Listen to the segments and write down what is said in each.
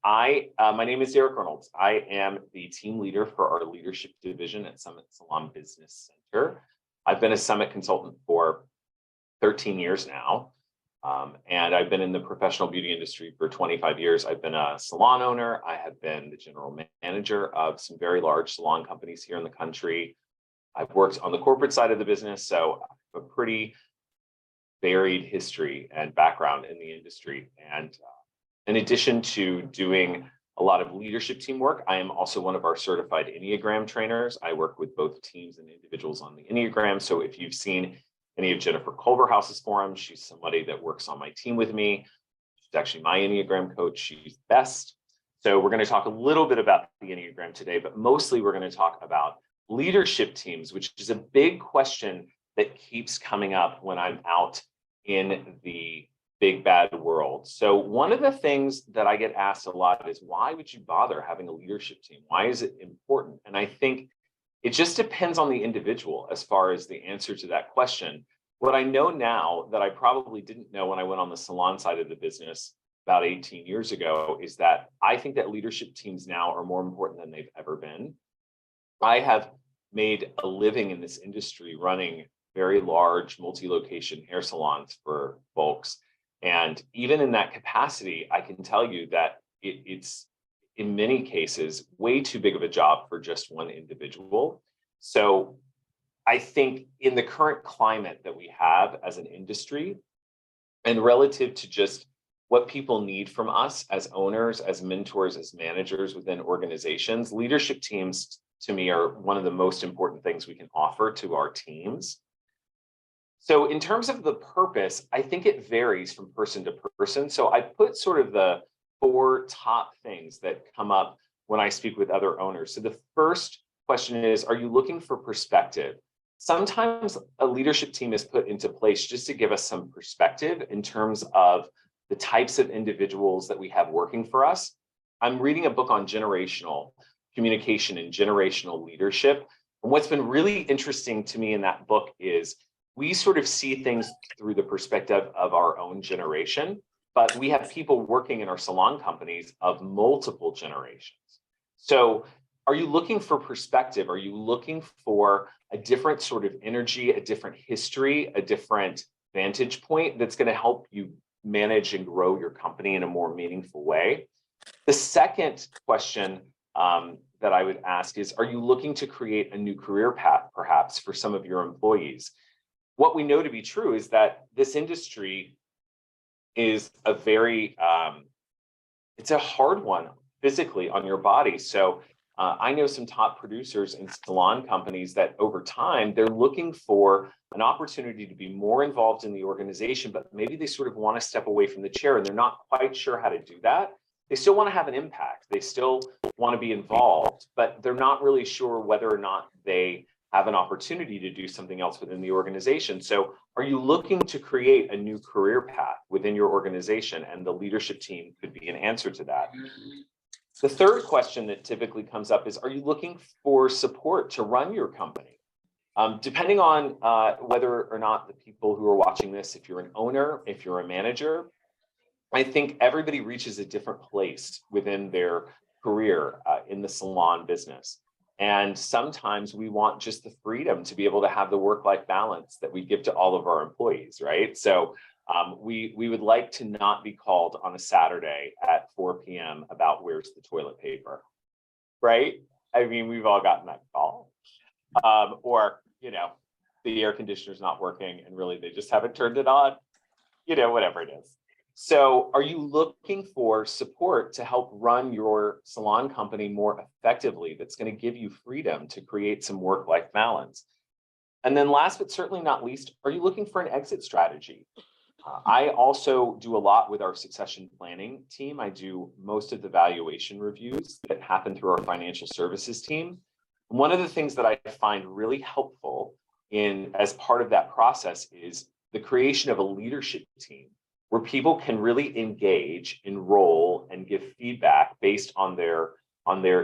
My name is Reynolds. I am the team leader for our leadership division at Summit Salon Business Center. I've been a Summit consultant for 13 years now, and I've been in the professional beauty industry for 25 years. I've been a salon owner. I have been the general manager of some very large salon companies here in the country. I've worked on the corporate side of the business, so I have a pretty varied history and background in the industry. And in addition to doing a lot of leadership team work, I am also one of our certified Enneagram trainers. I work with both teams and individuals on the Enneagram. So if you've seen any of Jennifer Culverhouse's forums, she's somebody that works on my team with me. She's actually my Enneagram coach. She's the best. So we're going to talk a little bit about the Enneagram today, but mostly we're going to talk about leadership teams, which is a big question that keeps coming up when I'm out in the big bad world. So one of the things that I get asked a lot is, why would you bother having a leadership team? Why is it important? And I think it just depends on the individual as far as the answer to that question. What I know now that I probably didn't know when I went on the salon side of the business about 18 years ago is that I think that leadership teams now are more important than they've ever been. I have made a living in this industry running very large multi-location hair salons for folks. And even in that capacity, I can tell you that it's in many cases way too big of a job for just one individual. So I think in the current climate that we have as an industry, and relative to just what people need from us as owners, as mentors, as managers within organizations, leadership teams to me are one of the most important things we can offer to our teams. So in terms of the purpose, I think it varies from person to person. So I put sort of the 4 top things that come up when I speak with other owners. So the first question is, are you looking for perspective? Sometimes a leadership team is put into place just to give us some perspective in terms of the types of individuals that we have working for us. I'm reading a book on generational communication and generational leadership. And what's been really interesting to me in that book is we sort of see things through the perspective of our own generation, but we have people working in our salon companies of multiple generations. So are you looking for perspective? Are you looking for a different sort of energy, a different history, a different vantage point that's going to help you manage and grow your company in a more meaningful way? The second question that I would ask is, are you looking to create a new career path, perhaps, for some of your employees? What we know to be true is that this industry is a very, it's a hard one physically on your body. So I know some top producers in salon companies that over time, they're looking for an opportunity to be more involved in the organization, but maybe they sort of want to step away from the chair and they're not quite sure how to do that. They still want to have an impact. They still want to be involved, but they're not really sure whether or not they have an opportunity to do something else within the organization. So are you looking to create a new career path within your organization? And the leadership team could be an answer to that. The third question that typically comes up is, are you looking for support to run your company? Depending on whether or not the people who are watching this, if you're an owner, if you're a manager, I think everybody reaches a different place within their career in the salon business. And sometimes we want just the freedom to be able to have the work-life balance that we give to all of our employees, right? So we would like to not be called on a Saturday at 4 p.m. about where's the toilet paper, right? I mean, we've all gotten that call. Or, you know, the air conditioner's not working and really they just haven't turned it on, you know, whatever it is. So are you looking for support to help run your salon company more effectively that's going to give you freedom to create some work-life balance? And then last but certainly not least, are you looking for an exit strategy? I also do a lot with our succession planning team. I do most of the valuation reviews that happen through our financial services team. One of the things that I find really helpful as part of that process is the creation of a leadership team where people can really engage, enroll, and give feedback based on their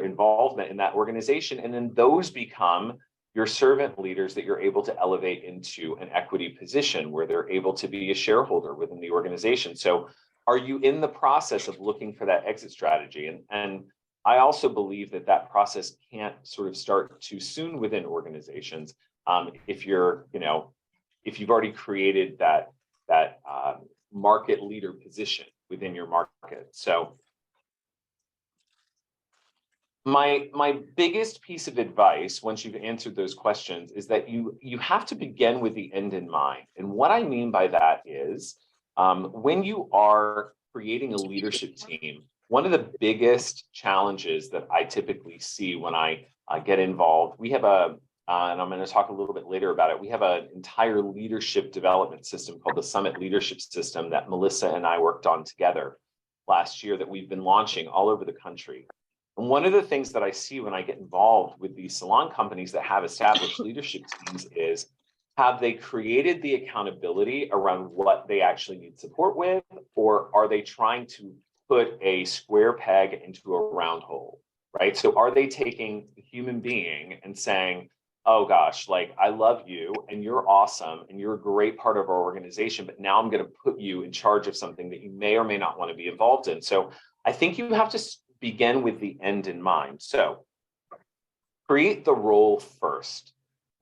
involvement in that organization. And then those become your servant leaders that you're able to elevate into an equity position where they're able to be a shareholder within the organization. So Are you in the process of looking for that exit strategy? And I also believe that that process can't sort of start too soon within organizations. If you're, if you've already created that market leader position within your market. So my biggest piece of advice, once you've answered those questions, is that you have to begin with the end in mind. And what I mean by that is, when you are creating a leadership team, one of the biggest challenges that I typically see when I get involved, we have and I'm going to talk a little bit later about it, we have an entire leadership development system called the Summit Leadership System that Melissa and I worked on together last year that we've been launching all over the country. And one of the things that I see when I get involved with these salon companies that have established leadership teams is, have they created the accountability around what they actually need support with, or are they trying to put a square peg into a round hole, right? So are they taking the human being and saying, oh gosh, like, I love you and you're awesome and you're a great part of our organization, but now I'm going to put you in charge of something that you may or may not want to be involved in. So I think you have to begin with the end in mind. So create the role first.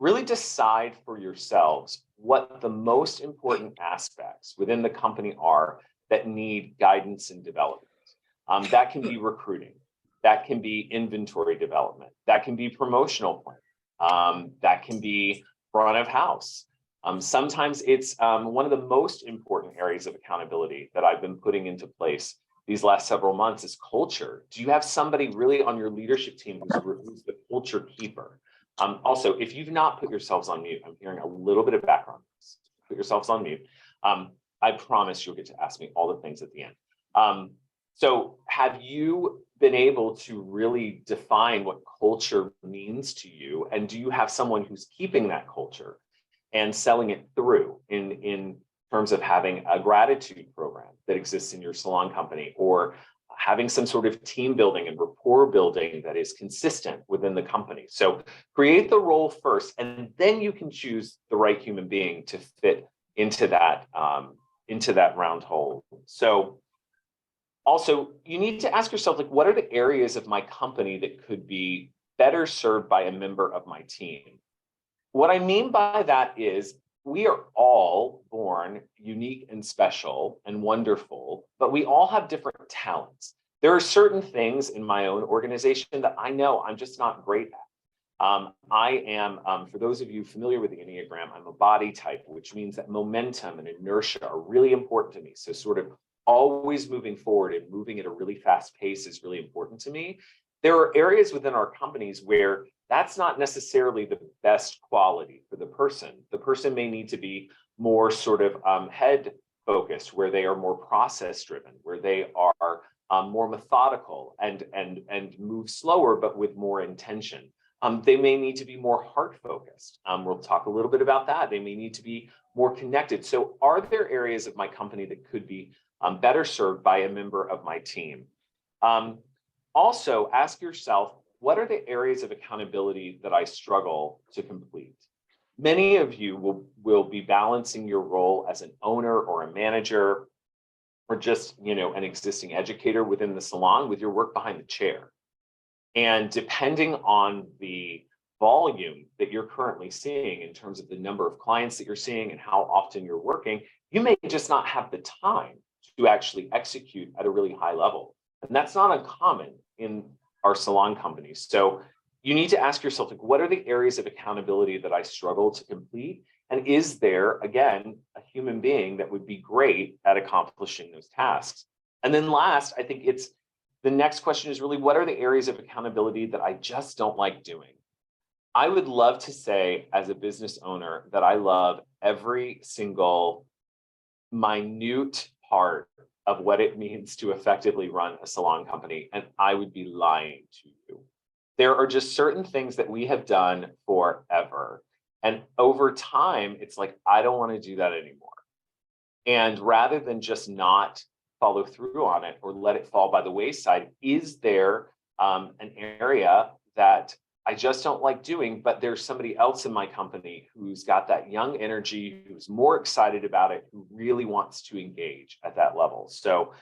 Really decide for yourselves what the most important aspects within the company are that need guidance and development. That can be recruiting, that can be inventory development, that can be promotional plan, that can be front of house. Sometimes it's one of the most important areas of accountability that I've been putting into place these last several months is culture. Do you have somebody really on your leadership team who's the culture keeper? Also, if you've not put yourselves on mute, I'm hearing a little bit of background noise. Put yourselves on mute. I promise you'll get to ask me all the things at the end. So have you been able to really define what culture means to you? And do you have someone who's keeping that culture and selling it through in terms of having a gratitude program that exists in your salon company, or having some sort of team building and rapport building that is consistent within the company? So create the role first, and then you can choose the right human being to fit into that round hole. So also, you need to ask yourself, like, what are the areas of my company that could be better served by a member of my team? What I mean by that is, we are all born unique and special and wonderful, but we all have different talents. There are certain things in my own organization that I know I'm just not great at. I am, for those of you familiar with the Enneagram, I'm a body type, which means that momentum and inertia are really important to me. So sort of always moving forward and moving at a really fast pace is really important to me. There are areas within our companies where that's not necessarily the best quality for the person. The person may need to be more sort of head focused, where they are more process driven, where they are more methodical and move slower, but with more intention. They may need to be more heart focused. We'll talk a little bit about that. They may need to be more connected. So are there areas of my company that could be better served by a member of my team? Also, ask yourself, what are the areas of accountability that I struggle to complete? Many of you will be balancing your role as an owner or a manager, or just, an existing educator within the salon with your work behind the chair. And depending on the volume that you're currently seeing in terms of the number of clients that you're seeing and how often you're working, you may just not have the time to actually execute at a really high level. And that's not uncommon in our salon companies. So you need to ask yourself, like, what are the areas of accountability that I struggle to complete? And is there, again, a human being that would be great at accomplishing those tasks? And then last, I think the next question is really, what are the areas of accountability that I just don't like doing? I would love to say, as a business owner, that I love every single minute part of what it means to effectively run a salon company, and I would be lying to you. There are just certain things that we have done forever, and over time, it's like, I don't want to do that anymore. And rather than just not follow through on it or let it fall by the wayside, is there an area that I just don't like doing, but there's somebody else in my company who's got that young energy, who's more excited about it, who really wants to engage at that level. So,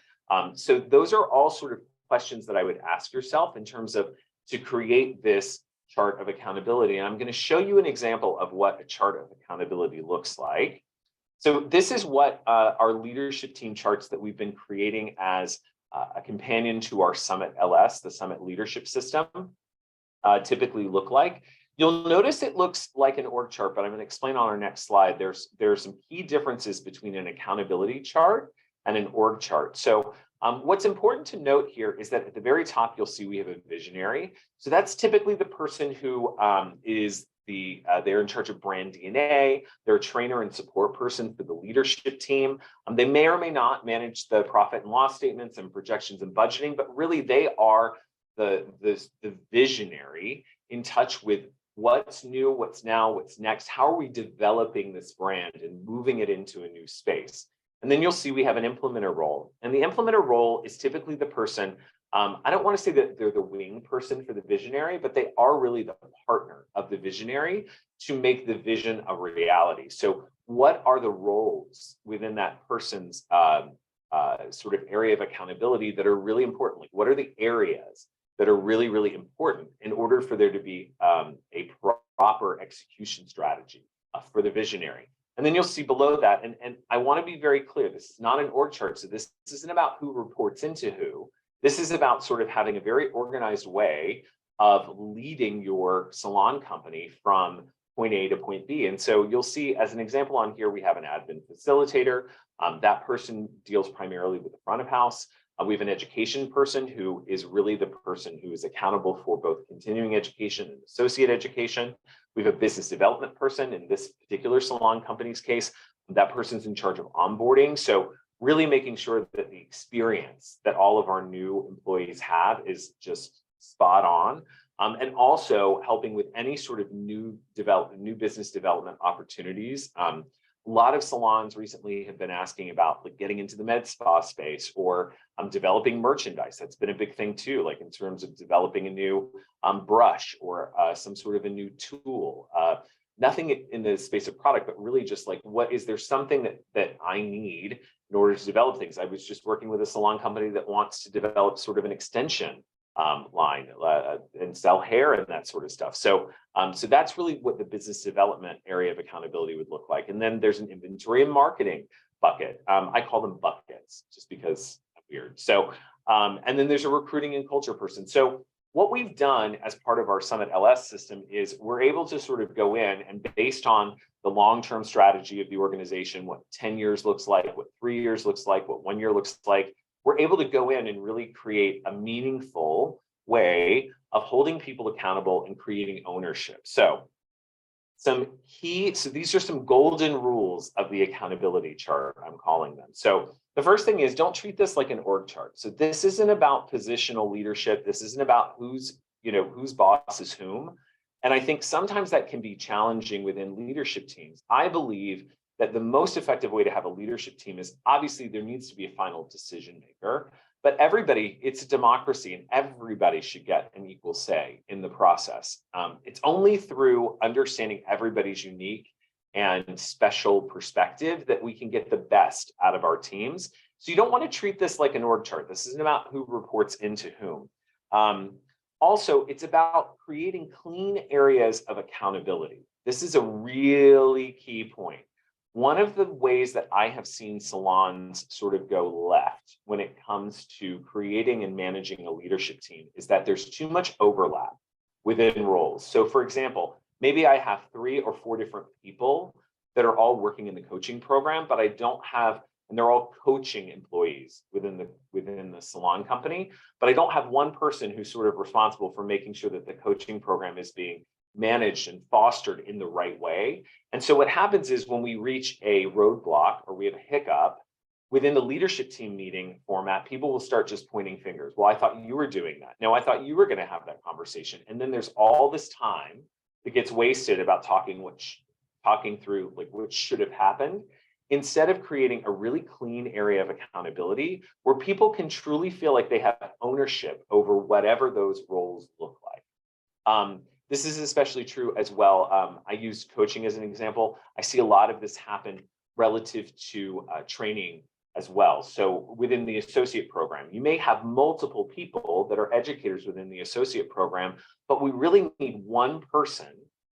so those are all sort of questions that I would ask yourself in terms of to create this chart of accountability. And I'm going to show you an example of what a chart of accountability looks like. So this is what our leadership team charts that we've been creating as a companion to our Summit LS, the Summit Leadership System, typically look like. You'll notice it looks like an org chart, but I'm going to explain on our next slide. There's some key differences between an accountability chart and an org chart. So what's important to note here is that at the very top, you'll see we have a visionary. So that's typically the person who is they're in charge of brand DNA. They're a trainer and support person for the leadership team. They may or may not manage the profit and loss statements and projections and budgeting, but really they are the visionary in touch with what's new, what's now, what's next. How are we developing this brand and moving it into a new space? And then you'll see we have an implementer role. And the implementer role is typically the person, I don't want to say that they're the wing person for the visionary, but they are really the partner of the visionary to make the vision a reality. So what are the roles within that person's sort of area of accountability that are really important? Like, what are the areas that are really, really important in order for there to be a proper execution strategy for the visionary? And then you'll see below that, and I want to be very clear, this is not an org chart. So this isn't about who reports into who. This is about sort of having a very organized way of leading your salon company from point A to point B. And so you'll see, as an example on here, we have an admin facilitator. That person deals primarily with the front of house. We have an education person who is really the person who is accountable for both continuing education and associate education. We have a business development person. In this particular salon company's case, that person's in charge of onboarding. So really making sure that the experience that all of our new employees have is just spot on. And also helping with any sort of new business development opportunities. A lot of salons recently have been asking about like getting into the med spa space or developing merchandise. That's been a big thing too, like in terms of developing a new brush or some sort of a new tool. Nothing in the space of product, but really just like, what is there something that I need in order to develop things? I was just working with a salon company that wants to develop sort of an extension line and sell hair and that sort of stuff. So that's really what the business development area of accountability would look like. And then there's an inventory and marketing bucket. I call them buckets just because I'm weird. So and then there's a recruiting and culture person. So what we've done as part of our Summit LS system is we're able to sort of go in and based on the long-term strategy of the organization, what 10 years looks like, what 3 years looks like, what 1 year looks like, we're able to go in and really create a meaningful way of holding people accountable and creating ownership. So these are some golden rules of the accountability chart, I'm calling them. So the first thing is, don't treat this like an org chart. So this isn't about positional leadership. This isn't about whose boss is whom. And I think sometimes that can be challenging within leadership teams. I believe that the most effective way to have a leadership team is obviously there needs to be a final decision maker, but it's a democracy and everybody should get an equal say in the process. It's only through understanding everybody's unique and special perspective that we can get the best out of our teams. So you don't want to treat this like an org chart. This isn't about who reports into whom. Also, it's about creating clean areas of accountability. This is a really key point. One of the ways that I have seen salons sort of go left when it comes to creating and managing a leadership team is that there's too much overlap within roles. So for example, maybe I have 3 or 4 different people that are all working in the coaching program, but I don't have, and they're all coaching employees within the salon company, but I don't have one person who's sort of responsible for making sure that the coaching program is being managed and fostered in the right way. And so what happens is when we reach a roadblock or we have a hiccup within the leadership team meeting format, people will start just pointing fingers. Well, I thought you were doing that. No, I thought you were going to have that conversation. And then there's all this time that gets wasted about talking through like what should have happened, instead of creating a really clean area of accountability where people can truly feel like they have ownership over whatever those roles look like. this is especially true as well. I use coaching as an example. I see a lot of this happen relative to training as well. So within the associate program, you may have multiple people that are educators within the associate program, but we really need one person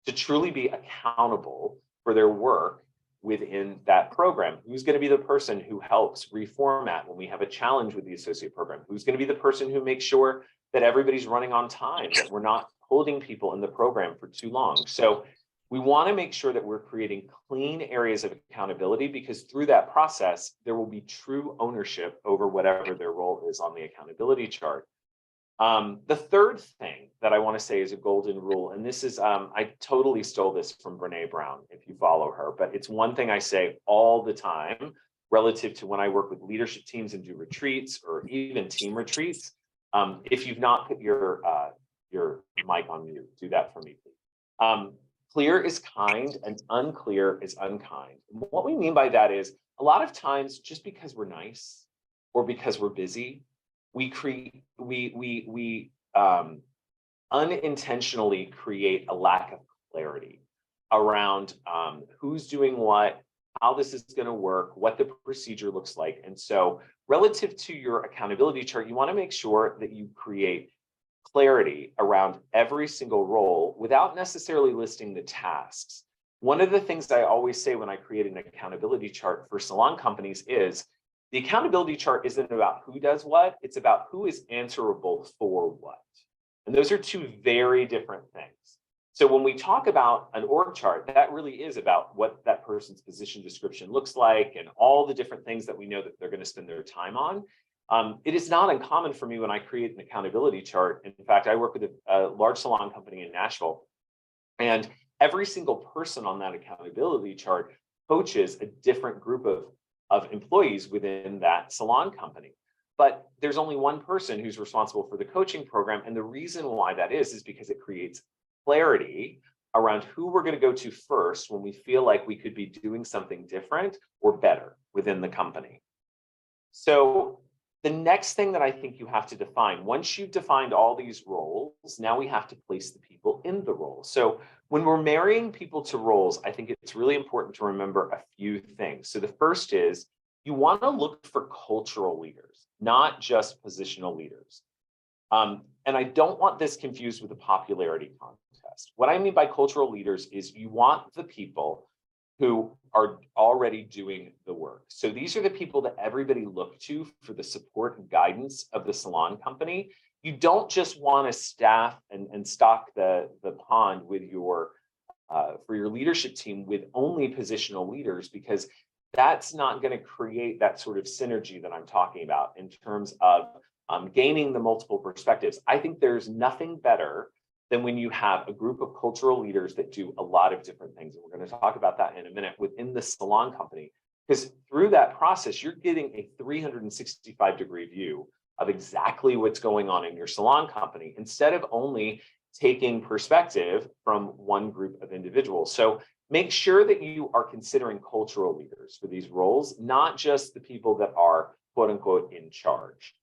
to truly be accountable for their work within that program. Who's going to be the person who helps reformat when we have a challenge with the associate program? Who's going to be the person who makes sure that everybody's running on time, that we're not holding people in the program for too long? So we want to make sure that we're creating clean areas of accountability, because through that process, there will be true ownership over whatever their role is on the accountability chart. The third thing that I want to say is a golden rule, and this is, I totally stole this from Brene Brown, if you follow her, but it's one thing I say all the time relative to when I work with leadership teams and do retreats or even team retreats. If you've not put your mic on mute, do that for me, please. Clear is kind and unclear is unkind. And what we mean by that is, a lot of times, just because we're nice or because we're busy, we unintentionally create a lack of clarity around who's doing what, how this is going to work, what the procedure looks like. And so relative to your accountability chart, you want to make sure that you create clarity around every single role without necessarily listing the tasks. One of the things I always say when I create an accountability chart for salon companies is, the accountability chart isn't about who does what, it's about who is answerable for what. And those are two very different things. So when we talk about an org chart, that really is about what that person's position description looks like and all the different things that we know that they're going to spend their time on. It is not uncommon for me when I create an accountability chart. In fact, I work with a large salon company in Nashville, and every single person on that accountability chart coaches a different group of employees within that salon company. But there's only one person who's responsible for the coaching program. And the reason why that is because it creates clarity around who we're going to go to first when we feel like we could be doing something different or better within the company. So the next thing that I think you have to define, once you've defined all these roles, now we have to place the people in the role. So when we're marrying people to roles, I think it's really important to remember a few things. So the first is, you want to look for cultural leaders, not just positional leaders. And I don't want this confused with a popularity contest. What I mean by cultural leaders is, you want the people who are already doing the work. So these are the people that everybody look to for the support and guidance of the salon company. You don't just want to staff and stock the pond with your for your leadership team with only positional leaders, because that's not going to create that sort of synergy that I'm talking about in terms of gaining the multiple perspectives. I think there's nothing better than when you have a group of cultural leaders that do a lot of different things. And we're going to talk about that in a minute within the salon company, because through that process, you're getting a 365-degree view of exactly what's going on in your salon company, instead of only taking perspective from one group of individuals. So make sure that you are considering cultural leaders for these roles, not just the people that are quote unquote in charge.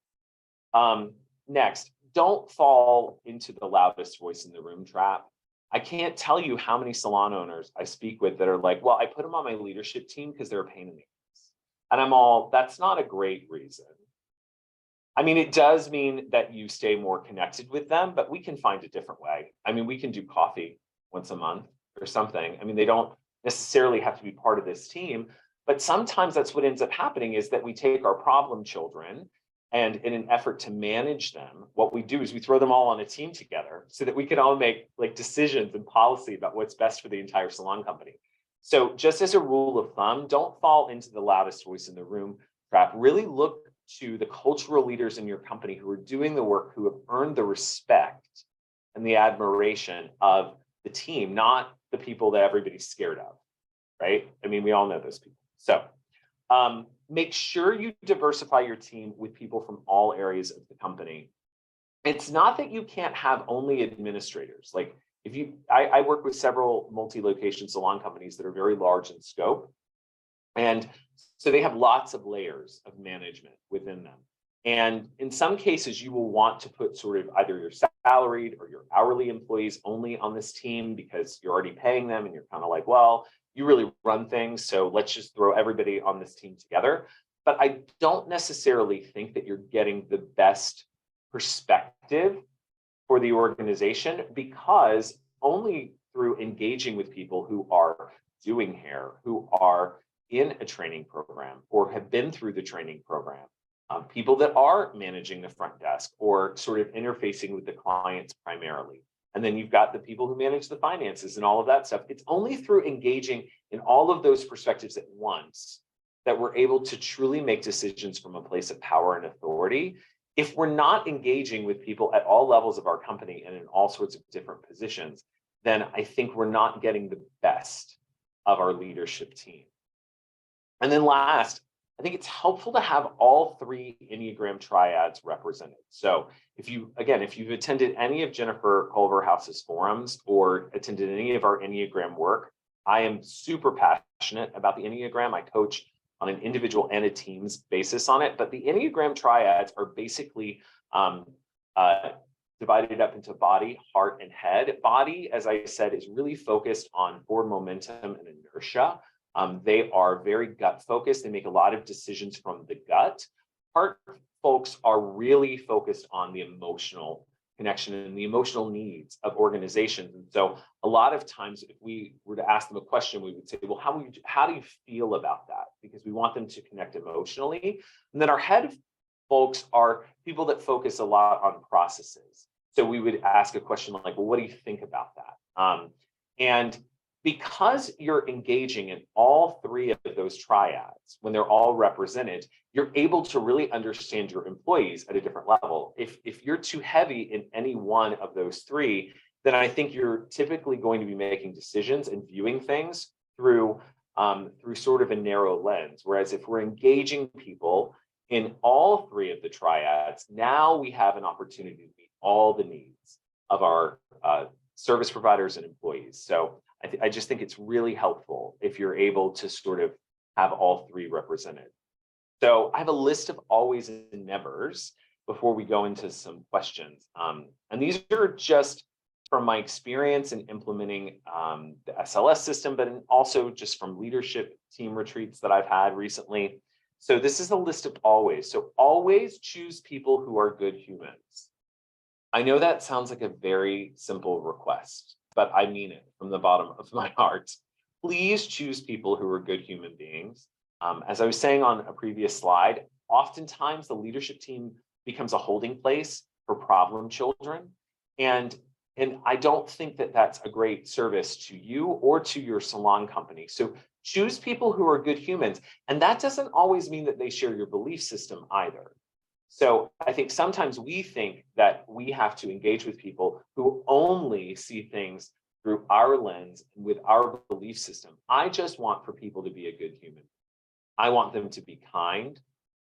Next, don't fall into the loudest voice in the room trap. I can't tell you how many salon owners I speak with that are like, well, I put them on my leadership team because they're a pain in the ass. And I'm all, that's not a great reason. I mean, it does mean that you stay more connected with them, but we can find a different way. I mean, we can do coffee once a month or something. I mean, they don't necessarily have to be part of this team, but sometimes that's what ends up happening, is that we take our problem children, and in an effort to manage them, what we do is we throw them all on a team together so that we can all make like decisions and policy about what's best for the entire salon company. So just as a rule of thumb, don't fall into the loudest voice in the room trap. Really look to the cultural leaders in your company who are doing the work, who have earned the respect and the admiration of the team, not the people that everybody's scared of, right? I mean, we all know those people. So make sure you diversify your team with people from all areas of the company. It's not that you can't have only administrators. Like I work with several multi-location salon companies that are very large in scope. And so they have lots of layers of management within them. And in some cases, you will want to put sort of either your salaried or your hourly employees only on this team because you're already paying them and you're kind of like, well, you really run things, so let's just throw everybody on this team together. But I don't necessarily think that you're getting the best perspective for the organization, because only through engaging with people who are doing hair, who are in a training program or have been through the training program, people that are managing the front desk or sort of interfacing with the clients primarily. And then you've got the people who manage the finances and all of that stuff. It's only through engaging in all of those perspectives at once that we're able to truly make decisions from a place of power and authority. If we're not engaging with people at all levels of our company and in all sorts of different positions, then I think we're not getting the best of our leadership team. And then last, I think it's helpful to have all three Enneagram triads represented. So if you've attended any of Jennifer Culverhouse's forums or attended any of our Enneagram work, I am super passionate about the Enneagram. I coach on an individual and a team's basis on it, but the Enneagram triads are basically divided up into body, heart, and head. Body, as I said, is really focused on forward momentum and inertia. They are very gut focused. They make a lot of decisions from the gut. Heart folks are really focused on the emotional connection and the emotional needs of organizations. And so a lot of times if we were to ask them a question, we would say, well, how do you feel about that? Because we want them to connect emotionally. And then our head folks are people that focus a lot on processes. So we would ask a question like, well, what do you think about that? And because you're engaging in all three of those triads, when they're all represented, you're able to really understand your employees at a different level. If you're too heavy in any one of those three, then I think you're typically going to be making decisions and viewing things through sort of a narrow lens. Whereas if we're engaging people in all three of the triads, now we have an opportunity to meet all the needs of our service providers and employees. So I just think it's really helpful if you're able to sort of have all three represented. So I have a list of always and nevers before we go into some questions. And these are just from my experience in implementing the SLS system, but also just from leadership team retreats that I've had recently. So this is a list of always. So always choose people who are good humans. I know that sounds like a very simple request, but I mean it from the bottom of my heart. Please choose people who are good human beings. As I was saying on a previous slide, oftentimes the leadership team becomes a holding place for problem children. And I don't think that that's a great service to you or to your salon company. So choose people who are good humans. And that doesn't always mean that they share your belief system either. So I think sometimes we think that we have to engage with people who only see things through our lens and with our belief system. I just want for people to be a good human. I want them to be kind.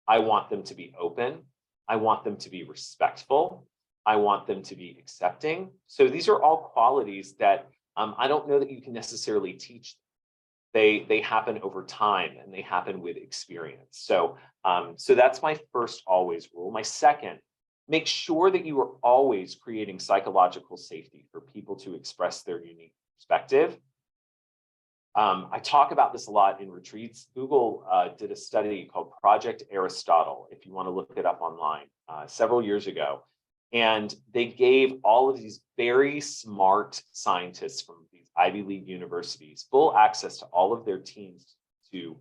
I want them to be open. I want them to be respectful. I want them to be accepting. So these are all qualities that I don't know that you can necessarily teach. They happen over time and they happen with experience. So that's my first always rule. My second, make sure that you are always creating psychological safety for people to express their unique perspective. I talk about this a lot in retreats. Google did a study called Project Aristotle, if you want to look it up online, several years ago. And they gave all of these very smart scientists from these Ivy League universities full access to all of their teams to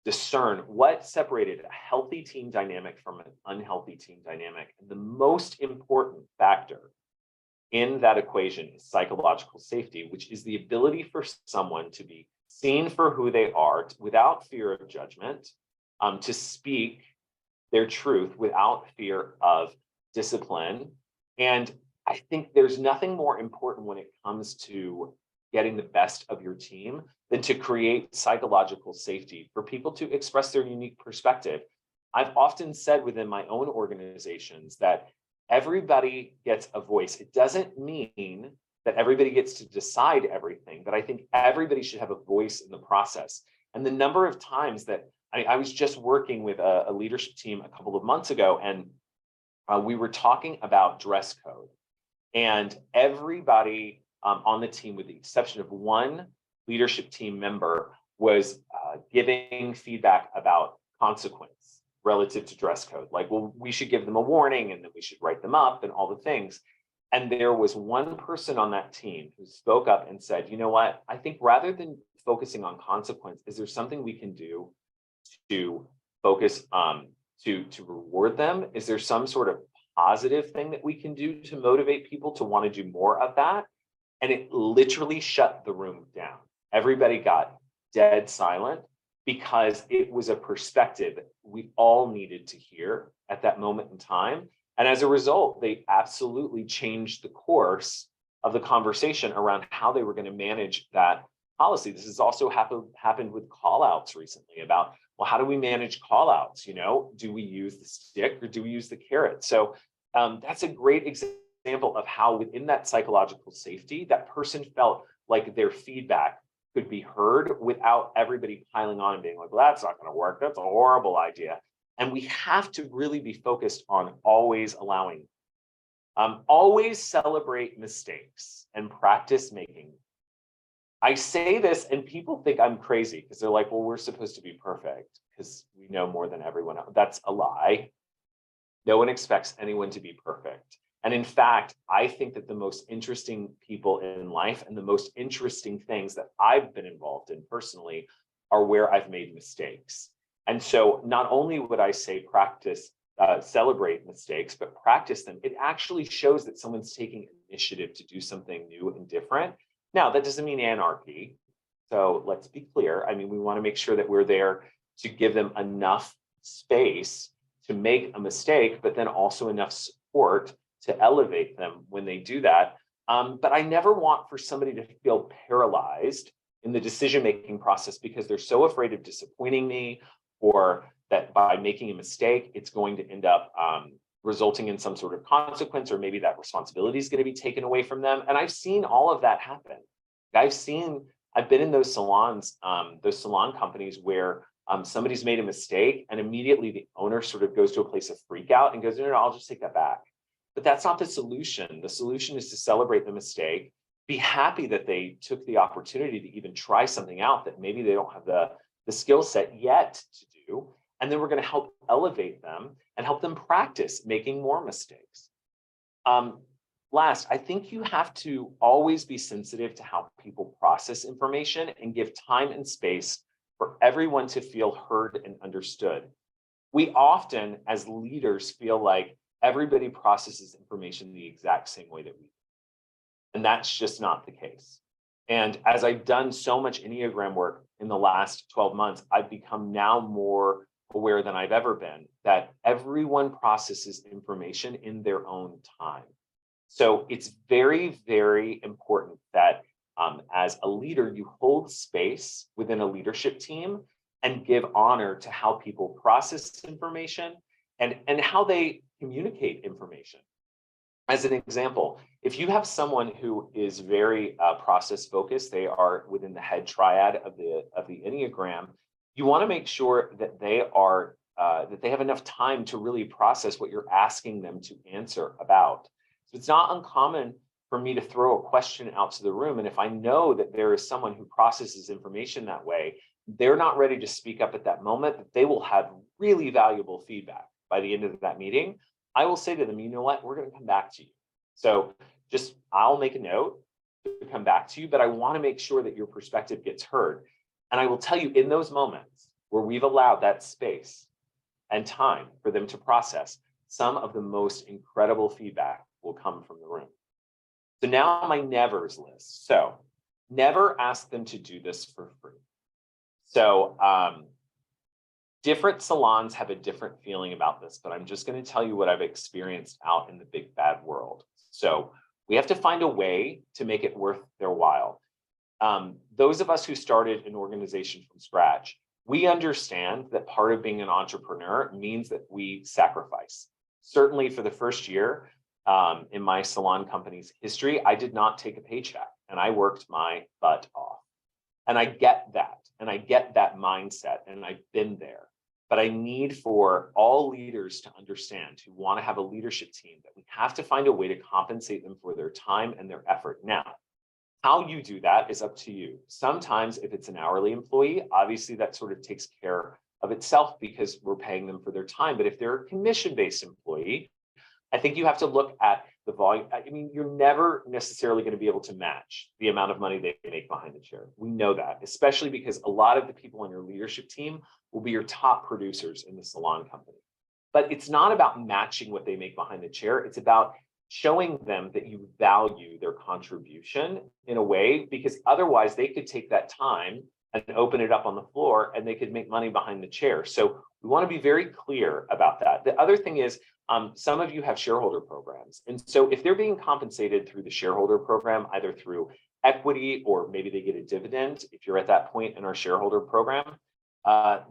discern what separated a healthy team dynamic from an unhealthy team dynamic. And the most important factor in that equation is psychological safety, which is the ability for someone to be seen for who they are without fear of judgment, to speak their truth without fear of discipline. And I think there's nothing more important when it comes to getting the best of your team than to create psychological safety for people to express their unique perspective. I've often said within my own organizations that everybody gets a voice. It doesn't mean that everybody gets to decide everything, but I think everybody should have a voice in the process. And the number of times that I was just working with a leadership team a couple of months ago, and we were talking about dress code. And everybody on the team, with the exception of one leadership team member, was giving feedback about consequence relative to dress code. Like, well, we should give them a warning, and then we should write them up and all the things. And there was one person on that team who spoke up and said, you know what, I think rather than focusing on consequence, is there something we can do to focus to reward them? Is there some sort of positive thing that we can do to motivate people to want to do more of that? And it literally shut the room down. Everybody got dead silent, because it was a perspective that we all needed to hear at that moment in time. And as a result, they absolutely changed the course of the conversation around how they were going to manage that policy. This has also happened with call-outs recently about, well, how do we manage call-outs? You know, do we use the stick or do we use the carrot? So that's a great example of how within that psychological safety, that person felt like their feedback could be heard without everybody piling on and being like, well, that's not going to work. That's a horrible idea. And we have to really be focused on always allowing, always celebrate mistakes and practice making. I say this and people think I'm crazy because they're like, well, we're supposed to be perfect because we know more than everyone else. That's a lie. No one expects anyone to be perfect. And in fact, I think that the most interesting people in life and the most interesting things that I've been involved in personally are where I've made mistakes. And so not only would I say practice, celebrate mistakes, but practice them. It actually shows that someone's taking initiative to do something new and different. Now, that doesn't mean anarchy. So let's be clear. I mean, we want to make sure that we're there to give them enough space to make a mistake, but then also enough support to elevate them when they do that. But I never want for somebody to feel paralyzed in the decision-making process because they're so afraid of disappointing me, or that by making a mistake, it's going to end up resulting in some sort of consequence, or maybe that responsibility is going to be taken away from them. And I've seen all of that happen. I've been in those salons, those salon companies where somebody's made a mistake and immediately the owner sort of goes to a place of freak out and goes, no, I'll just take that back. But that's not the solution. The solution is to celebrate the mistake, be happy that they took the opportunity to even try something out that maybe they don't have the skill set yet to do. And then we're going to help elevate them and help them practice making more mistakes. Last, I think you have to always be sensitive to how people process information and give time and space for everyone to feel heard and understood. We often, as leaders, feel like everybody processes information the exact same way that we do. And that's just not the case. And as I've done so much Enneagram work in the last 12 months, I've become now more aware than I've ever been that everyone processes information in their own time. So it's very, very important that as a leader, you hold space within a leadership team and give honor to how people process information and how they communicate information. As an example, if you have someone who is very process focused, they are within the head triad of the Enneagram, you want to make sure that they are that they have enough time to really process what you're asking them to answer about. So it's not uncommon for me to throw a question out to the room, and if I know that there is someone who processes information that way, they're not ready to speak up at that moment, that they will have really valuable feedback by the end of that meeting. I will say to them, you know what, we're going to come back to you. So I'll make a note to come back to you, but I want to make sure that your perspective gets heard. And I will tell you, in those moments where we've allowed that space and time for them to process, some of the most incredible feedback will come from the room. So now my nevers list. So never ask them to do this for free. So different salons have a different feeling about this, but I'm just going to tell you what I've experienced out in the big bad world. So we have to find a way to make it worth their while. Those of us who started an organization from scratch, we understand that part of being an entrepreneur means that we sacrifice. Certainly for the first year in my salon company's history, I did not take a paycheck and I worked my butt off. And I get that. And I get that mindset. And I've been there. But I need for all leaders to understand who want to have a leadership team that we have to find a way to compensate them for their time and their effort. Now, how you do that is up to you. Sometimes if it's an hourly employee, obviously that sort of takes care of itself because we're paying them for their time. But if they're a commission-based employee, I think you have to look at the volume. I mean, you're never necessarily going to be able to match the amount of money they make behind the chair. We know that, especially because a lot of the people on your leadership team will be your top producers in the salon company. But it's not about matching what they make behind the chair. It's about showing them that you value their contribution in a way, because otherwise they could take that time and open it up on the floor and they could make money behind the chair. So we want to be very clear about that. The other thing is, some of you have shareholder programs. And so if they're being compensated through the shareholder program, either through equity or maybe they get a dividend, if you're at that point in our shareholder program,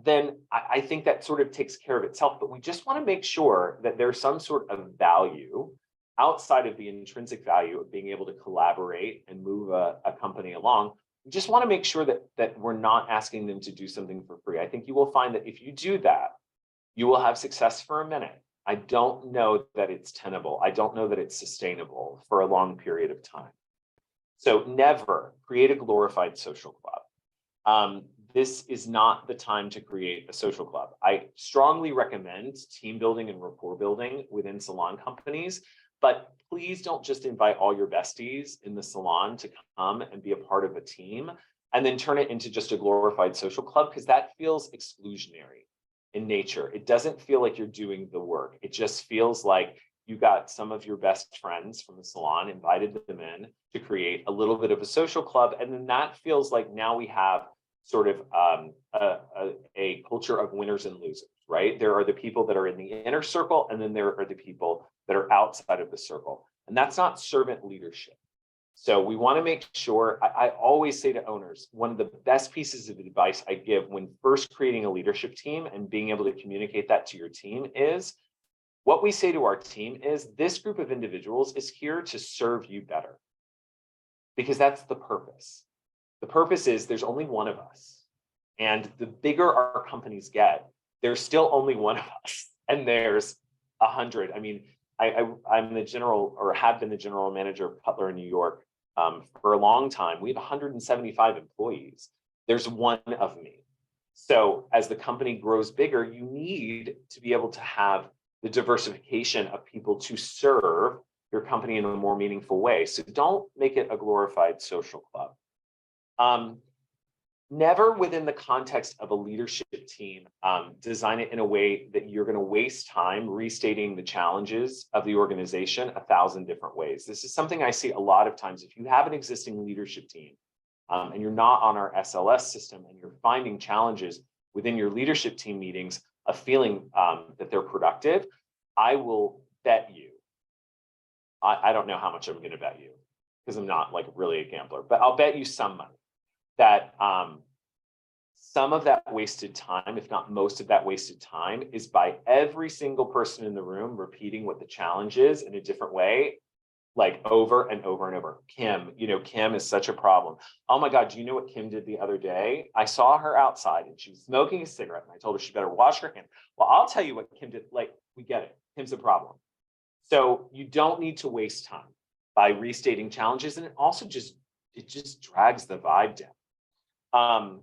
then I think that sort of takes care of itself. But we just want to make sure that there's some sort of value outside of the intrinsic value of being able to collaborate and move a company along. We just want to make sure that we're not asking them to do something for free. I think you will find that if you do that, you will have success for a minute. I don't know that it's tenable. I don't know that it's sustainable for a long period of time. So never create a glorified social club. This is not the time to create a social club. I strongly recommend team building and rapport building within salon companies, but please don't just invite all your besties in the salon to come and be a part of a team and then turn it into just a glorified social club, because that feels exclusionary in nature. It doesn't feel like you're doing the work. It just feels like you got some of your best friends from the salon, invited them in to create a little bit of a social club. And then that feels like now we have sort of a culture of winners and losers, right? There are the people that are in the inner circle, and then there are the people that are outside of the circle. And that's not servant leadership. So we want to make sure, I always say to owners, one of the best pieces of advice I give when first creating a leadership team and being able to communicate that to your team is, what we say to our team is, this group of individuals is here to serve you better. Because that's the purpose. The purpose is there's only one of us. And the bigger our companies get, there's still only one of us. And there's 100. I mean, I'm the general, or have been the general manager of Cutler in New York for a long time. We have 175 employees. There's one of me. So as the company grows bigger, you need to be able to have the diversification of people to serve your company in a more meaningful way. So don't make it a glorified social club. Never within the context of a leadership team, design it in a way that you're going to waste time restating the challenges of the organization 1,000 different ways. This is something I see a lot of times. If you have an existing leadership team and you're not on our SLS system and you're finding challenges within your leadership team meetings of feeling that they're productive, I will bet you, I don't know how much I'm going to bet you because I'm not like really a gambler, but I'll bet you some money that some of that wasted time, if not most of that wasted time, is by every single person in the room repeating what the challenge is in a different way, like over and over and over. Kim, Kim is such a problem. Oh my God, do you know what Kim did the other day? I saw her outside and she was smoking a cigarette and I told her she better wash her hands. Well, I'll tell you what Kim did. Like, we get it. Kim's a problem. So you don't need to waste time by restating challenges. And it also just drags the vibe down.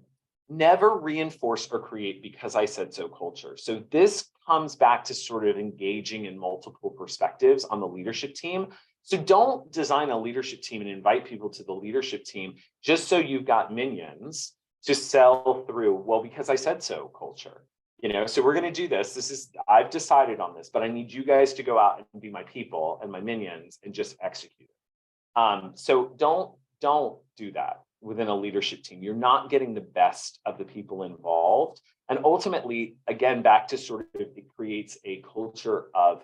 Never reinforce or create because I said so culture. So this comes back to sort of engaging in multiple perspectives on the leadership team. So don't design a leadership team and invite people to the leadership team just so you've got minions to sell through, well, because I said so culture. So we're going to do this. I've decided on this, but I need you guys to go out and be my people and my minions and just execute it. So don't do that within a leadership team. You're not getting the best of the people involved. And ultimately, again, back to sort of, it creates a culture of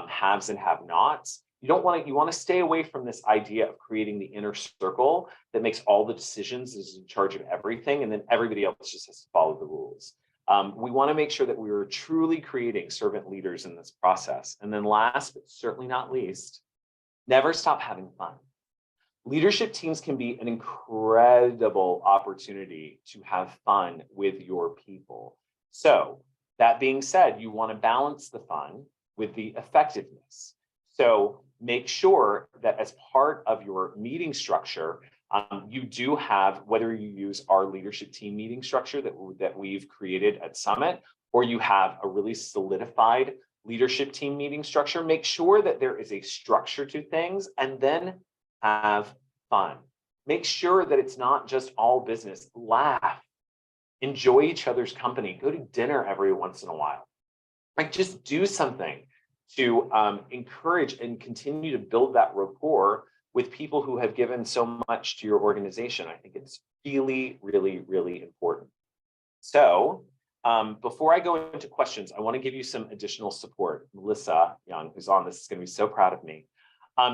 haves and have-nots. You want to stay away from this idea of creating the inner circle that makes all the decisions, is in charge of everything, and then everybody else just has to follow the rules. We want to make sure that we are truly creating servant leaders in this process. And then last, but certainly not least, never stop having fun. Leadership teams can be an incredible opportunity to have fun with your people. So that being said, you want to balance the fun with the effectiveness. So make sure that as part of your meeting structure, you do have, whether you use our leadership team meeting structure that we've created at Summit, or you have a really solidified leadership team meeting structure, make sure that there is a structure to things, and then have fun. Make sure that it's not just all business. Laugh, enjoy each other's company, go to dinner every once in a while. Like, just do something to encourage and continue to build that rapport with people who have given so much to your organization. I think it's really, really, really important. So before I go into questions, I want to give you some additional support. Melissa Young, who's on this, is going to be so proud of me.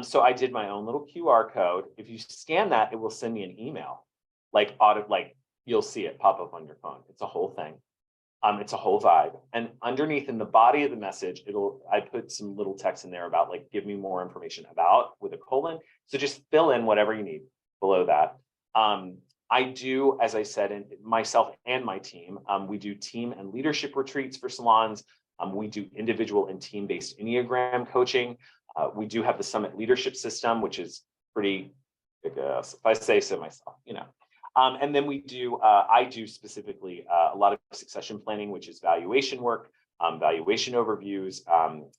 So I did my own little QR code. If you scan that, it will send me an email, like you'll see it pop up on your phone. It's a whole thing. It's a whole vibe. And underneath in the body of the message, I put some little text in there about, like, give me more information about, with a colon. So just fill in whatever you need below that. I do, as I said, and myself and my team, we do team and leadership retreats for salons. We do individual and team-based Enneagram coaching. We do have the Summit Leadership System, which is pretty, if I say so myself, and then I do specifically a lot of succession planning, which is valuation work, valuation overviews,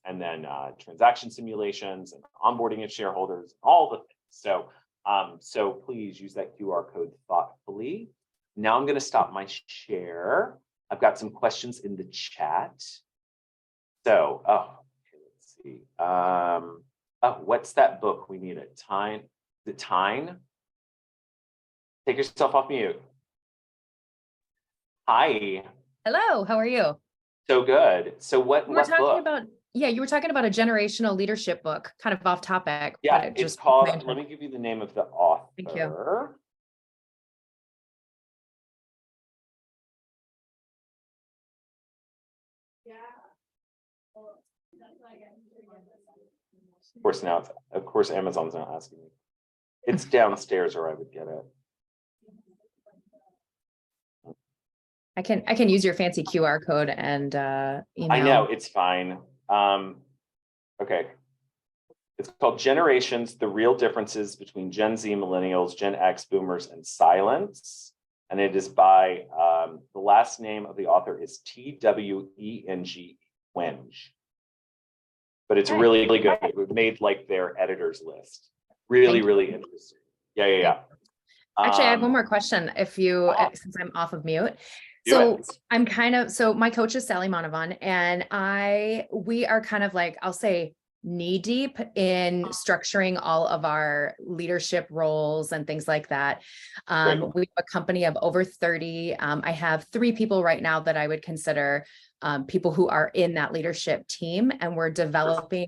and then transaction simulations and onboarding of shareholders, all the things. So please use that QR code thoughtfully. Now I'm going to stop my share. I've got some questions in the chat. So, let's see. What's that book? We need it. Tyne. Take yourself off mute. Hi. Hello, how are you? So good. So what book? You were talking about a generational leadership book, kind of off topic. Yeah, it's called, let me give you the name of the author. Thank you. Of course, Amazon's not asking me. It's downstairs, or I would get it. I can use your fancy QR code and email. I know, it's fine. Okay. It's called Generations: The Real Differences Between Gen Z, Millennials, Gen X, Boomers, and Silence. And it is by, the last name of the author is T-W-E-N-G, Wenge. But it's really, really good. It made like their editor's list. Really, really interesting. Yeah. Actually, I have one more question since I'm off of mute. So my coach is Sally Monavon, and we are kind of like, I'll say, knee deep in structuring all of our leadership roles and things like that. We have a company of over 30. I have 3 people right now that I would consider people who are in that leadership team, and we're developing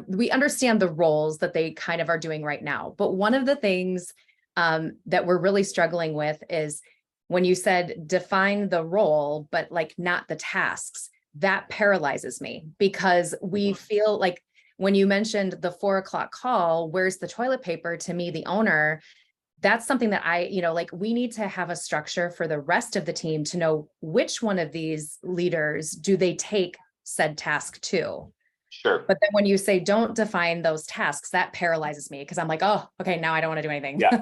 we understand the roles that they kind of are doing right now. But one of the things that we're really struggling with is when you said define the role, but not the tasks, that paralyzes me, because we feel like when you mentioned the 4 o'clock call, where's the toilet paper, to me, the owner, that's something that we need to have a structure for the rest of the team to know which one of these leaders do they take said task to. Sure. But then when you say don't define those tasks, that paralyzes me, because I'm like, oh, okay, now I don't want to do anything. Yeah.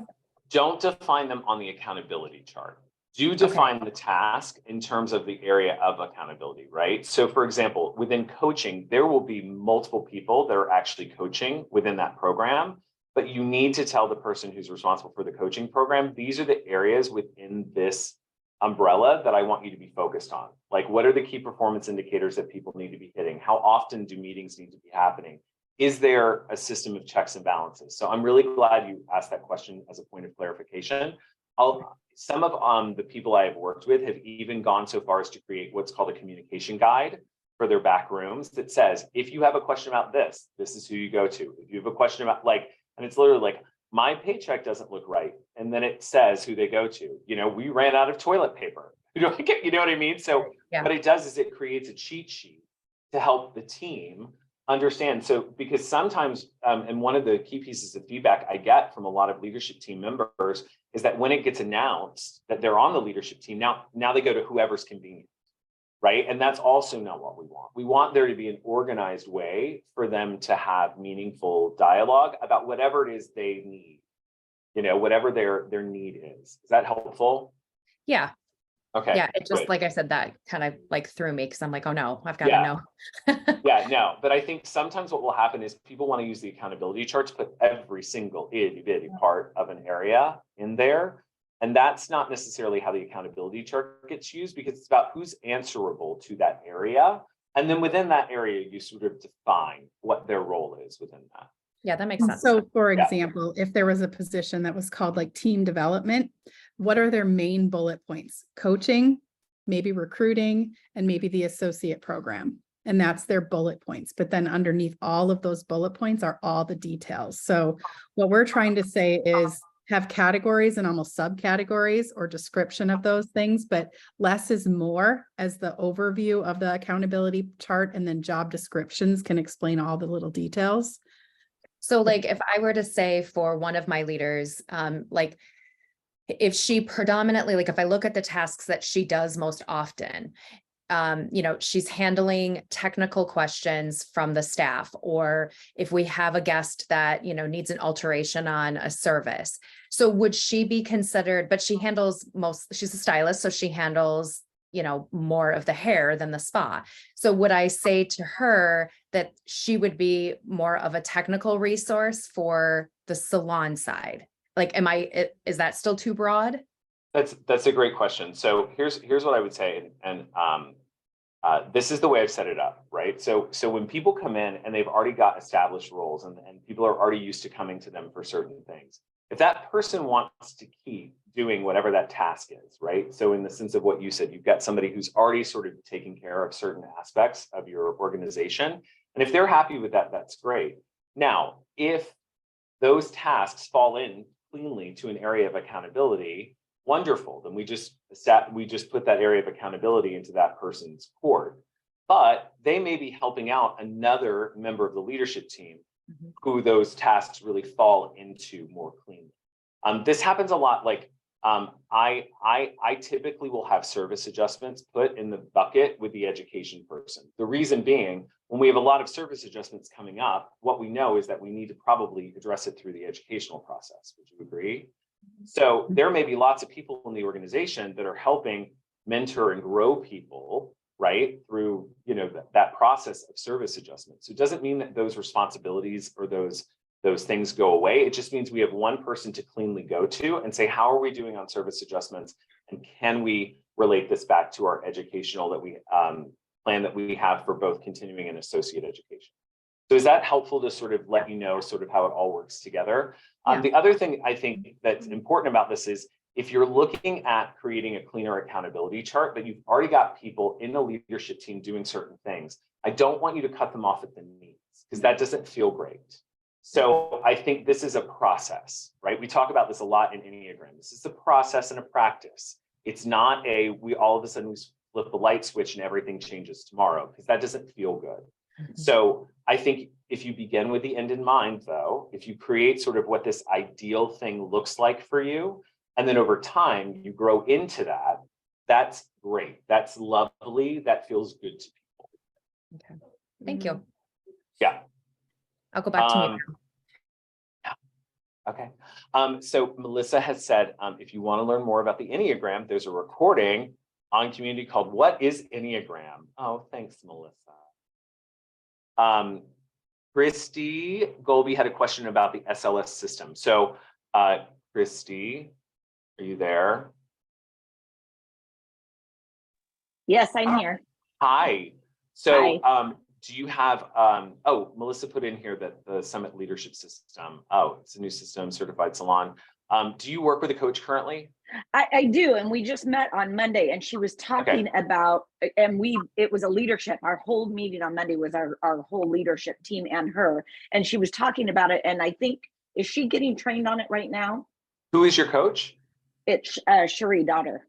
Don't define them on the accountability chart. Do define the task in terms of the area of accountability, right? So for example, within coaching, there will be multiple people that are actually coaching within that program, but you need to tell the person who's responsible for the coaching program, these are the areas within this umbrella that I want you to be focused on. Like, what are the key performance indicators that people need to be hitting? How often do meetings need to be happening? Is there a system of checks and balances? So I'm really glad you asked that question as a point of clarification. Some of the people I have worked with have even gone so far as to create what's called a communication guide for their back rooms that says, if you have a question about this, this is who you go to. If you have a question about and it's literally like, my paycheck doesn't look right. And then it says who they go to. We ran out of toilet paper. You know what I mean? So what it does is it creates a cheat sheet to help the team understand. So, because sometimes, and one of the key pieces of feedback I get from a lot of leadership team members is that when it gets announced that they're on the leadership team, now they go to whoever's convenient, right? And that's also not what we want. We want there to be an organized way for them to have meaningful dialogue about whatever it is they need, whatever their need is. Is that helpful? Yeah. Okay. Yeah, it just, good. like I said, that kind of like threw me because I'm like, oh no, I've got to know. Yeah, no, but I think sometimes what will happen is people want to use the accountability chart to put every single itty bitty part of an area in there. And that's not necessarily how the accountability chart gets used, because it's about who's answerable to that area. And then within that area, you sort of define what their role is within that. Yeah, that makes sense. So for example, if there was a position that was called like team development, what are their main bullet points? Coaching, maybe recruiting, and maybe the associate program. And that's their bullet points. But then underneath all of those bullet points are all the details. So what we're trying to say is have categories and almost subcategories or description of those things, but less is more as the overview of the accountability chart, and then job descriptions can explain all the little details. So like if I were to say for one of my leaders, like if she predominantly, like if I look at the tasks that she does most often, she's handling technical questions from the staff, or if we have a guest that, needs an alteration on a service. So would she be considered, but she handles she's a stylist, so she handles, more of the hair than the spa. So would I say to her that she would be more of a technical resource for the salon side? Like, is that still too broad? That's a great question. So here's what I would say, and this is the way I've set it up, right? So when people come in and they've already got established roles, and people are already used to coming to them for certain things, if that person wants to keep doing whatever that task is, right? So in the sense of what you said, you've got somebody who's already sort of taking care of certain aspects of your organization, and if they're happy with that, that's great. Now, if those tasks fall in cleanly to an area of accountability, wonderful. Then we just put that area of accountability into that person's court. But they may be helping out another member of the leadership team who those tasks really fall into more cleanly. This happens a lot. Like I typically will have service adjustments put in the bucket with the education person. The reason being, when we have a lot of service adjustments coming up, what we know is that we need to probably address it through the educational process. Would you agree? So there may be lots of people in the organization that are helping mentor and grow people, right, through that process of service adjustment. So it doesn't mean that those responsibilities or those things go away. It just means we have one person to cleanly go to and say, how are we doing on service adjustments, and can we relate this back to our educational plan that we have for both continuing and associate education? So is that helpful to sort of let you know sort of how it all works together? Yeah. The other thing I think that's important about this is, if you're looking at creating a cleaner accountability chart, but you've already got people in the leadership team doing certain things, I don't want you to cut them off at the knees, because that doesn't feel great. So I think this is a process, right? We talk about this a lot in Enneagram. This is a process and a practice. It's not we all of a sudden we flip the light switch and everything changes tomorrow, because that doesn't feel good. So I think if you begin with the end in mind, though, if you create sort of what this ideal thing looks like for you, and then over time you grow into that, that's great. That's lovely. That feels good to people. Okay. Thank you. Yeah. I'll go back to me. Okay. So Melissa has said, if you want to learn more about the Enneagram, there's a recording on Community called "What is Enneagram?" Oh, thanks, Melissa. Christy Golby had a question about the SLS system. So, Christy, are you there? Yes, I'm here. Hi. So, Hi. do you have, Melissa put in here that the Summit Leadership System, it's a new system, certified Salon. Do you work with a coach currently? I do, and we just met on Monday, and she was talking about, and it was a leadership. Our whole meeting on Monday was our whole leadership team and her, and she was talking about it. And I think, is she getting trained on it right now? Who is your coach? It's Cherie Daughter.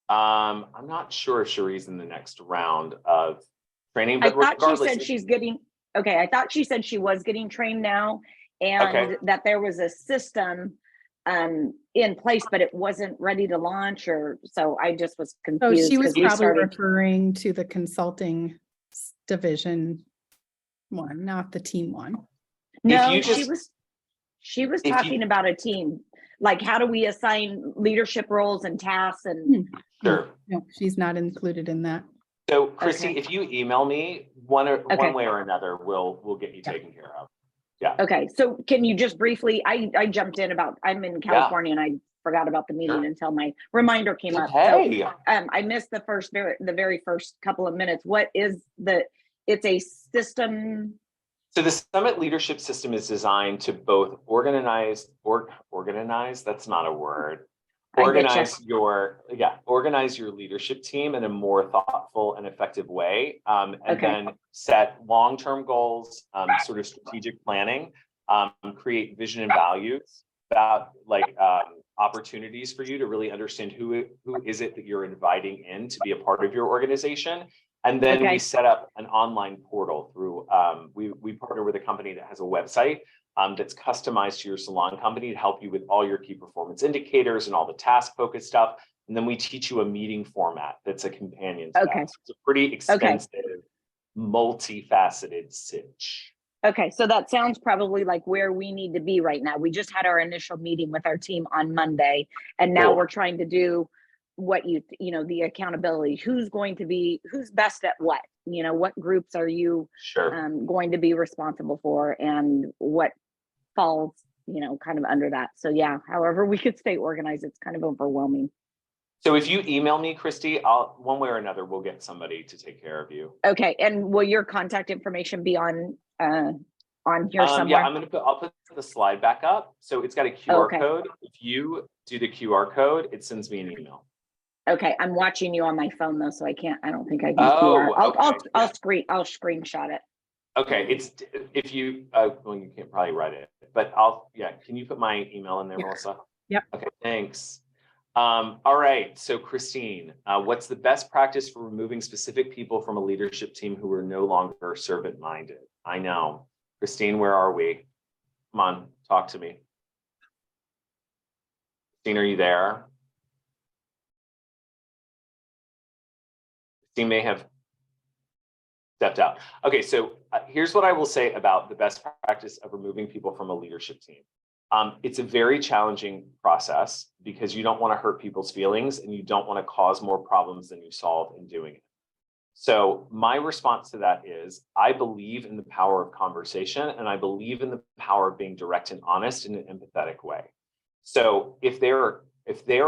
I'm not sure if Cherie's in the next round of training, but I thought regardless, she said she's getting. Okay, I thought she said she was getting trained now and that there was a system in place, but it wasn't ready to launch, or so I just was So confused. she was 'cause we probably started- referring to the consulting division one, not the team one. No, she was talking about a team. Like, how do we assign leadership roles and tasks and Sure. No, she's not included in that. So Christy, Okay. if you email me one way or another, we'll get you taken care of. Yeah. Okay, so can you just briefly, I jumped in about, I'm in California and I forgot about the meeting until my reminder came up. Hey. So I missed the very first couple of minutes. What is it's a system? So the Summit Leadership System is designed to both organize, that's not a word. Organize your leadership team in a more thoughtful and effective way, and then set long-term goals, sort of strategic planning, create vision and values about opportunities for you to really understand who is it that you're inviting in to be a part of your organization. And then we set up an online portal through, we partner with a company that has a website that's customized to your salon company to help you with all your key performance indicators and all the task-focused stuff. And then we teach you a meeting format that's a companion to that. So it's a pretty expensive, multifaceted sitch. Okay, so that sounds probably like where we need to be right now. We just had our initial meeting with our team on Monday, and now we're trying to do what the accountability. Who's best at what? What groups are you going to be responsible for, and what falls, kind of under that. So yeah, however we could stay organized, it's kind of overwhelming. So if you email me, Christy, one way or another, we'll get somebody to take care of you. Okay, and will your contact information be on here somewhere? Yeah, I'll put the slide back up. So it's got a QR code. If you do the QR code, it sends me an email. Okay, I'm watching you on my phone though, so I don't think I can QR. I'll screenshot it. Okay, it's if you well, you can't probably write it, but can you put my email in there, Melissa? Yep. Okay, thanks. All right, so Christine, what's the best practice for removing specific people from a leadership team who are no longer servant-minded? I know. Christine, where are we? Come on, talk to me. Christine, are you there? Christine may have stepped out. Okay, so here's what I will say about the best practice of removing people from a leadership team. It's a very challenging process because you don't want to hurt people's feelings and you don't want to cause more problems than you solve in doing it. So my response to that is, I believe in the power of conversation and I believe in the power of being direct and honest in an empathetic way. So if there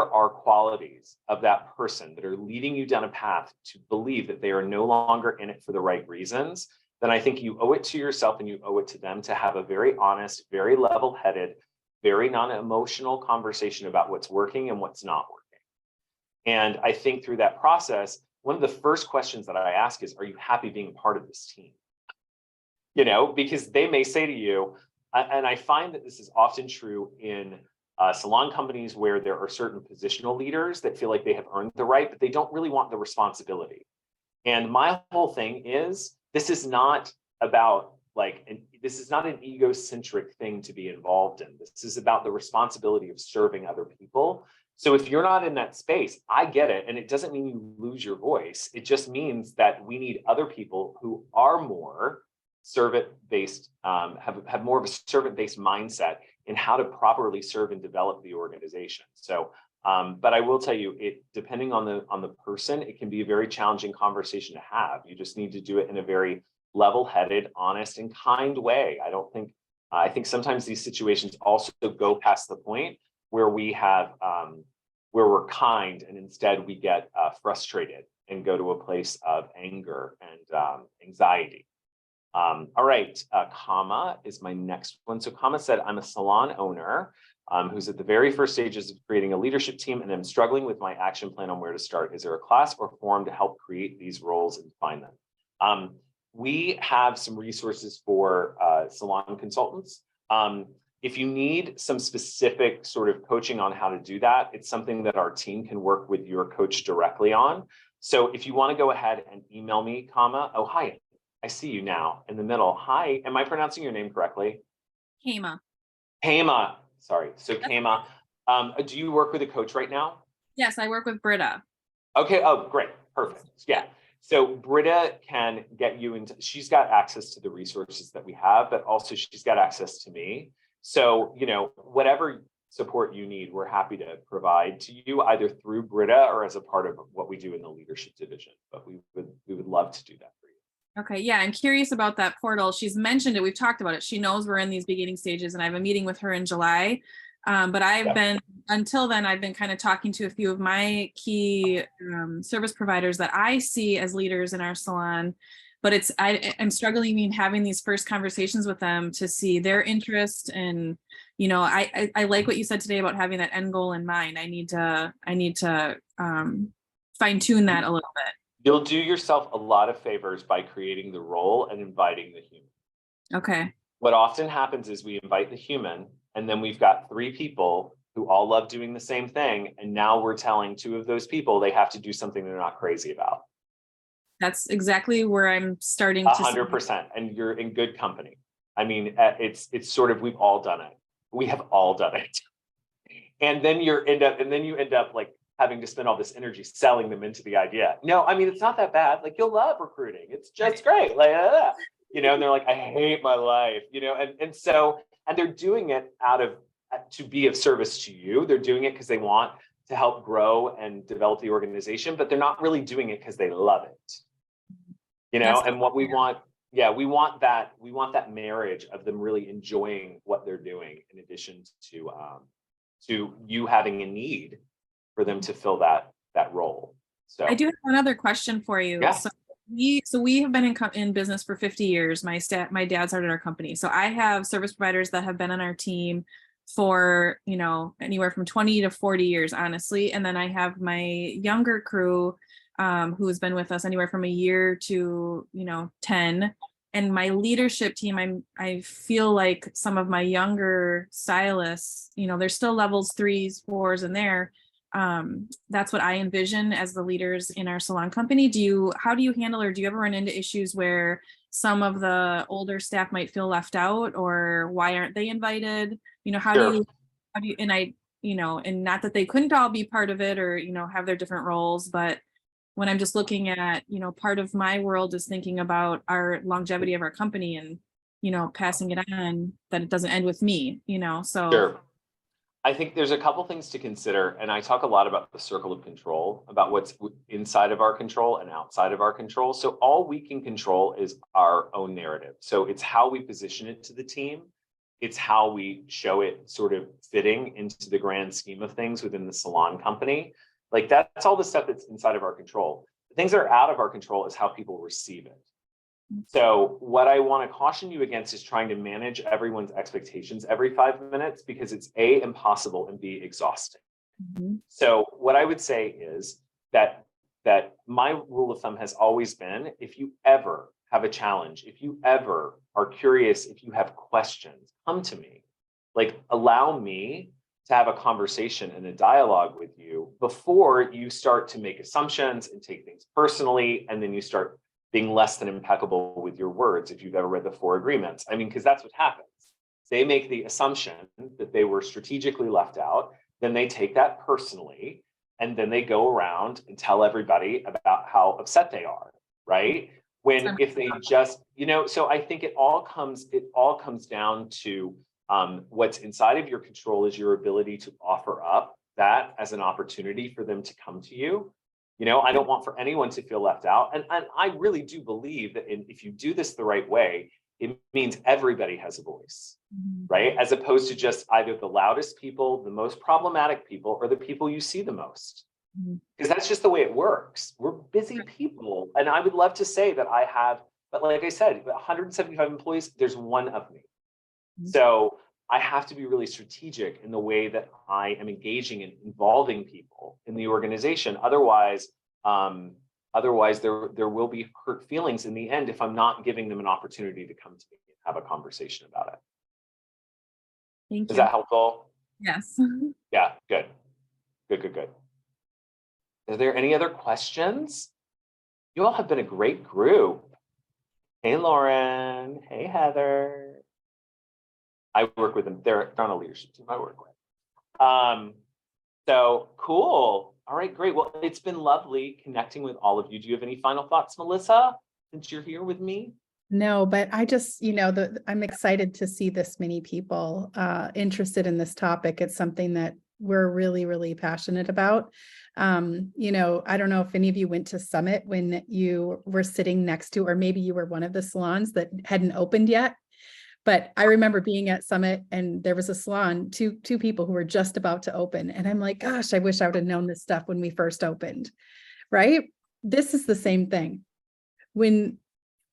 are qualities of that person that are leading you down a path to believe that they are no longer in it for the right reasons, then I think you owe it to yourself and you owe it to them to have a very honest, very level-headed, very non-emotional conversation about what's working and what's not working. And I think through that process, one of the first questions that I ask is, are you happy being part of this team? Because they may say to you, and I find that this is often true in salon companies where there are certain positional leaders that feel like they have earned the right, but they don't really want the responsibility. And my whole thing is, this is not about this is not an egocentric thing to be involved in. This is about the responsibility of serving other people. So if you're not in that space, I get it. And it doesn't mean you lose your voice. It just means that we need other people who are more servant-based, have more of a servant-based mindset in how to properly serve and develop the organization. So, but I will tell you, depending on the person, it can be a very challenging conversation to have. You just need to do it in a very level-headed, honest, and kind way. I think sometimes these situations also go past the point where we have, where we're kind, and instead we get frustrated and go to a place of anger and anxiety. All right, Kama is my next one. So Kama said, I'm a salon owner who's at the very first stages of creating a leadership team, and I'm struggling with my action plan on where to start. Is there a class or forum to help create these roles and define them? We have some resources for salon consultants. If you need some specific sort of coaching on how to do that, it's something that our team can work with your coach directly on. So if you want to go ahead and email me, Kama, oh, hi, I see you now in the middle. Hi, am I pronouncing your name correctly? Kema. Kema. Sorry. So Kema, do you work with a coach right now? Yes, I work with Britta. Okay. Oh, great. Perfect. Yeah. So Britta can get you into, she's got access to the resources that we have, but also she's got access to me. So, you know, whatever support you need, we're happy to provide to you either through Britta or as a part of what we do in the leadership division. But we would love to do that for you. Okay, yeah, I'm curious about that portal. She's mentioned it. We've talked about it. She knows we're in these beginning stages, and I have a meeting with her in July. But I've been, until then, I've been kind of talking to a few of my key service providers that I see as leaders in our salon. But I'm struggling in having these first conversations with them to see their interest. And, you know, I like what you said today about having that end goal in mind. I need to fine tune that a little bit. You'll do yourself a lot of favors by creating the role and inviting the human. Okay. What often happens is we invite the human, and then we've got 3 people who all love doing the same thing. And now we're telling 2 of those people they have to do something they're not crazy about. That's exactly where I'm starting to 100%. And you're in good company. I mean, it's sort of, we've all done it. We have all done it. And then you end up like having to spend all this energy selling them into the idea. No, I mean, it's not that bad. Like, you'll love recruiting. It's just great. Like, you know, and they're like, I hate my life, you know, and they're doing it to be of service to you. They're doing it because they want to help grow and develop the organization, but they're not really doing it because they love it. You know, and what we want, we want that marriage of them really enjoying what they're doing, in addition to you having a need for them to fill that role. So I do have another question for you. Yeah. So we have been in business for 50 years. My dad started our company. So I have service providers that have been on our team for, you know, anywhere from 20 to 40 years, honestly. And then I have my younger crew who has been with us anywhere from a year to, you know, 10. And my leadership team, I feel like some of my younger stylists, you know, there's still levels 3s, 4s in there. That's what I envision as the leaders in our salon company. How do you handle, or do you ever run into issues where some of the older staff might feel left out, or why aren't they invited? You know, how do you, and I, you know, and not that they couldn't all be part of it or, you know, have their different roles, but when I'm just looking at, you know, part of my world is thinking about our longevity of our company and, you know, passing it on, that it doesn't end with me, you know, so. Sure. I think there's a couple things to consider, and I talk a lot about the circle of control, about what's inside of our control and outside of our control. So all we can control is our own narrative. So it's how we position it to the team. It's how we show it sort of fitting into the grand scheme of things within the salon company. Like, that's all the stuff that's inside of our control. The things that are out of our control is how people receive it. So what I want to caution you against is trying to manage everyone's expectations every 5 minutes, because it's A, impossible, and B, exhausting. Mm-hmm. So what I would say is that my rule of thumb has always been, if you ever have a challenge, if you ever are curious, if you have questions, come to me. Like, allow me to have a conversation and a dialogue with you before you start to make assumptions and take things personally, and then you start being less than impeccable with your words. If you've ever read the 4 agreements, I mean, because that's what happens. They make the assumption that they were strategically left out, then they take that personally, and then they go around and tell everybody about how upset they are, right? When if they just, you know, so I think it all comes down to what's inside of your control is your ability to offer up that as an opportunity for them to come to you. You know, I don't want for anyone to feel left out. And I really do believe that if you do this the right way, it means everybody has a voice, right? As opposed to just either the loudest people, the most problematic people, or the people you see the most. Because that's just the way it works. We're busy people. And I would love to say that I have, but like I said, 175 employees, there's one of me. So I have to be really strategic in the way that I am engaging and involving people in the organization. Otherwise, there will be hurt feelings in the end if I'm not giving them an opportunity to come to me and have a conversation about it. Thank you. Is that helpful? Yes. Yeah, good. Are there any other questions? You all have been a great group. Hey, Lauren. Hey, Heather. I work with them. They're on a leadership team I work with. So cool. All right, great. Well, it's been lovely connecting with all of you. Do you have any final thoughts, Melissa, since you're here with me? No, but I just, I'm excited to see this many people interested in this topic. It's something that we're really, really passionate about. I don't know if any of you went to Summit when you were sitting next to, or maybe you were one of the salons that hadn't opened yet. But I remember being at Summit and there was a salon, two people who were just about to open. And I'm like, gosh, I wish I would have known this stuff when we first opened, right? This is the same thing. When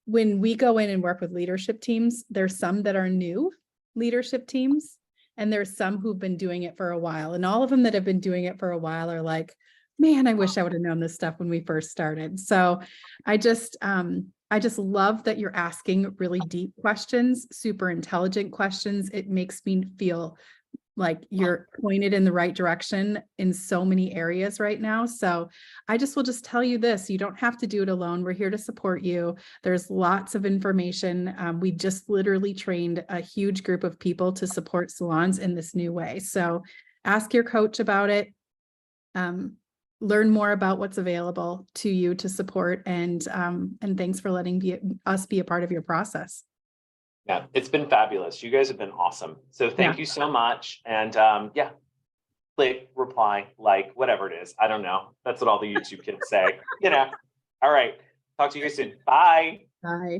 we go in and work with leadership teams, there's some that are new leadership teams, and there's some who've been doing it for a while. And all of them that have been doing it for a while are like, man, I wish I would have known this stuff when we first started. So I just love that you're asking really deep questions, super intelligent questions. It makes me feel like you're pointed in the right direction in so many areas right now. So I will just tell you this, you don't have to do it alone. We're here to support you. There's lots of information. We just literally trained a huge group of people to support salons in this new way. So ask your coach about it. Learn more about what's available to you to support, and thanks for letting us be a part of your process. Yeah, it's been fabulous. You guys have been awesome. So thank you so much. And click, reply, like, whatever it is. I don't know. That's what all the YouTube kids say. All right. Talk to you guys soon. Bye. Bye.